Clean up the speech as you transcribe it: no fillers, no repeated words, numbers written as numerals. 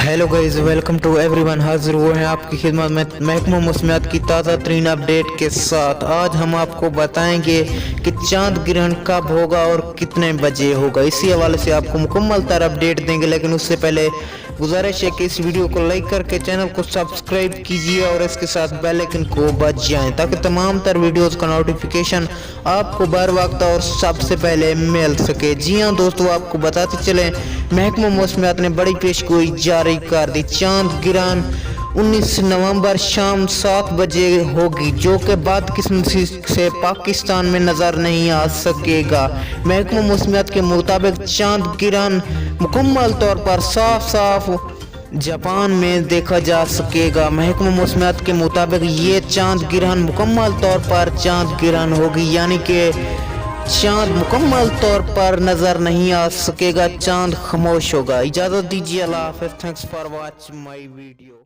Hello guys, welcome to everyone. हाजिर हुए हैं आपकी खिदमत में महकमा मौसमियात की ताज़ा तरीन अपडेट के साथ। आज हम आपको बताएंगे कि चांद ग्रहण कब होगा और कितने बजे होगा। इसी हवाले से आपको मुकम्मल तर अपडेट देंगे, लेकिन उससे पहले गुजारिश है कि इस वीडियो को लाइक करके चैनल को सब्सक्राइब कीजिए और इसके साथ बेल आइकन को बजाएं ताकि तमाम तर वीडियोस का नोटिफिकेशन आपको बर वक्त और सबसे पहले मिल सके। जी हाँ दोस्तों, आपको बताते चलें महकमा मौसमियात ने बड़ी पेशगोई जारी कर दी। चांद ग्रहण 19 नवंबर शाम 7 बजे होगी, जो कि बाद किस्म से पाकिस्तान में नजर नहीं आ सकेगा। महकमा मौसमियात के मुताबिक चांद ग्रहण मुकम्मल तौर पर साफ जापान में देखा जा सकेगा। महकमा मौसमियात के मुताबिक ये चांद ग्रहण मुकम्मल तौर पर चांद ग्रहण होगी, यानी कि चांद मुकम्मल तौर पर नजर नहीं आ सकेगा, चांद खामोश होगा। इजाजत दीजिए, अल्लाह हाफिज़। Thanks for watching my video.